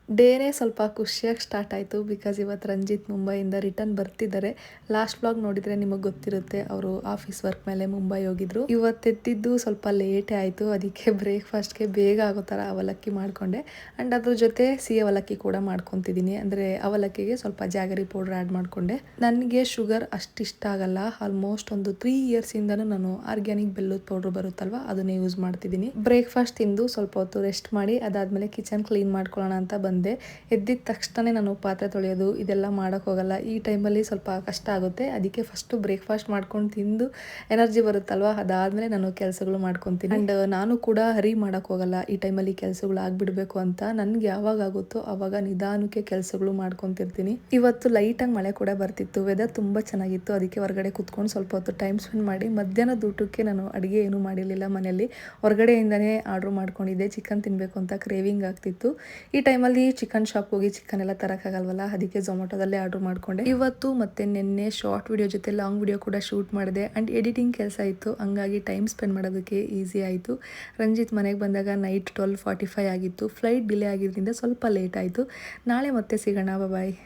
ಡೇನೇ ಸ್ವಲ್ಪ ಖುಷಿಯಾಗಿ ಸ್ಟಾರ್ಟ್ ಆಯಿತು. ಬಿಕಾಸ್ ಇವತ್ತು ರಂಜಿತ್ ಮುಂಬೈಯಿಂದ ರಿಟರ್ನ್ ಬರ್ತಿದ್ದಾರೆ. ಲಾಸ್ಟ್ ವ್ಲಾಗ್ ನೋಡಿದರೆ ನಿಮಗೆ ಗೊತ್ತಿರುತ್ತೆ, ಅವರು ಆಫೀಸ್ ವರ್ಕ್ ಮೇಲೆ ಮುಂಬೈ ಹೋಗಿದ್ರು. ಇವತ್ತೆದ್ದಿದ್ದು ಸ್ವಲ್ಪ ಲೇಟೇ ಆಯಿತು. ಅದಕ್ಕೆ ಬ್ರೇಕ್ಫಾಸ್ಟ್ಗೆ ಬೇಗ ಆಗೋ ಥರ ಅವಲಕ್ಕಿ ಮಾಡಿಕೊಂಡೆ. ಆ್ಯಂಡ್ ಅದ್ರ ಜೊತೆ ಸಿಹಿ ಅವಲಕ್ಕಿ ಕೂಡ ಮಾಡ್ಕೊತಿದ್ದೀನಿ. ಅಂದರೆ ಅವಲಕ್ಕಿಗೆ ಸ್ವಲ್ಪ ಜಾಗರಿ ಪೌಡ್ರ್ ಆ್ಯಡ್ ಮಾಡಿಕೊಂಡೆ. ನನಗೆ ಶುಗರ್ ಅಷ್ಟು ಇಷ್ಟ ಆಗಲ್ಲ. ಆಲ್ಮೋಸ್ಟ್ ಒಂದು 3 ಇಯರ್ಸಿಂದನೂ ನಾನು ಆರ್ಗ್ಯಾನಿಕ್ ಬೆಲ್ಲದ ಪೌಡ್ರ್ ಬರುತ್ತಲ್ವ, ಅದನ್ನೇ ಯೂಸ್ ಮಾಡ್ತಿದ್ದೀನಿ. ಬ್ರೇಕ್ಫಾಸ್ಟ್ ತಿಂದು ಸ್ವಲ್ಪ ಹೊತ್ತು ರೆಸ್ಟ್ ಮಾಡಿ ಅದಾದಮೇಲೆ ಕಿಚನ್ ಕ್ಲೀನ್ ಮಾಡ್ಕೊಳ್ಳೋಣ ಅಂತ ಬಂದೆ. ಎದ್ದಿದ ತಕ್ಷಣ ನಾನು ಪಾತ್ರೆ ತೊಳೆಯೋದು ಇದೆಲ್ಲ ಮಾಡೋಕ್ಕೆ ಹೋಗಲ್ಲ. ಈ ಟೈಮಲ್ಲಿ ಸ್ವಲ್ಪ ಕಷ್ಟ ಆಗುತ್ತೆ. ಅದಕ್ಕೆ ಫಸ್ಟು ಬ್ರೇಕ್ಫಾಸ್ಟ್ ಮಾಡ್ಕೊಂಡು ತಿಂದು ಎನರ್ಜಿ ಬರುತ್ತಲ್ವ, ಅದಾದಮೇಲೆ ನಾನು ಕೆಲಸಗಳು ಮಾಡ್ಕೊತೀನಿ. ಆ್ಯಂಡ್ ನಾನು ಕೂಡ ಹರಿ ಮಾಡೋಕ್ಕೆ ಹೋಗಲ್ಲ ಈ ಟೈಮಲ್ಲಿ ಕೆಲಸಗಳು ಆಗಿಬಿಡಬೇಕು ಅಂತ. ನನಗೆ ಯಾವಾಗ ಆಗುತ್ತೋ ಆವಾಗ ನಿಧಾನಕ್ಕೆ ಕೆಲಸಗಳು ಮಾಡ್ಕೊತಿರ್ತೀನಿ. ಇವತ್ತು ಲೈಟಾಗಿ ಮಳೆ ಕೂಡ ಬರ್ತಿತ್ತು. ವೆದರ್ ತುಂಬ ಚೆನ್ನಾಗಿತ್ತು. ಅದಕ್ಕೆ ಹೊರಗಡೆ ಕುತ್ಕೊಂಡು ಸ್ವಲ್ಪ ಹೊತ್ತು ಟೈಮ್ ಸ್ಪೆಂಡ್ ಮಾಡಿ ಮಧ್ಯಾಹ್ನದ ಊಟಕ್ಕೆ ನಾನು ಅಡುಗೆ ಏನೂ ಮಾಡಿರಲಿಲ್ಲ ಮನೆಯಲ್ಲಿ. ಹೊರಗಡೆಯಿಂದನೇ ಆರ್ಡ್ರ್ ಮಾಡ್ಕೊಂಡಿದ್ದೆ. ಚಿಕನ್ ತಿನ್ನಬೇಕು ಅಂತ ಕ್ರೇವಿಂಗ್ ಆಗ್ತಿತ್ತು. ಈ ಟೈಮಲ್ಲಿ ಚಿಕನ್ ಶಾಪ್ ಹೋಗಿ ಚಿಕನ್ ಎಲ್ಲ ತರೋಕ್ಕಾಗಲ್ವಲ್ಲ, ಅದಕ್ಕೆ ಝೊಮ್ಯಾಟೋದಲ್ಲೇ ಆರ್ಡ್ರ್ ಮಾಡ್ಕೊಂಡೆ. ಇವತ್ತು ಮತ್ತು ನಿನ್ನೆ ಶಾರ್ಟ್ ವಿಡಿಯೋ ಜೊತೆ ಲಾಂಗ್ ವಿಡಿಯೋ ಕೂಡ ಶೂಟ್ ಮಾಡಿದೆ. ಆ್ಯಂಡ್ ಎಡಿಟಿಂಗ್ ಕೆಲಸ ಇತ್ತು, ಹಂಗಾಗಿ ಟೈಮ್ ಸ್ಪೆಂಡ್ ಮಾಡೋದಕ್ಕೆ ಈಸಿ ಆಯಿತು. ರಂಜಿತ್ ಮನೆಗೆ ಬಂದಾಗ ನೈಟ್ 12:45 ಆಗಿತ್ತು. ಫ್ಲೈಟ್ ಡಿಲೇ ಆಗಿದ್ದರಿಂದ ಸ್ವಲ್ಪ ಲೇಟ್ ಆಯಿತು. ನಾಳೆ ಮತ್ತೆ ಸಿಗೋಣ. ಬಾಯ್.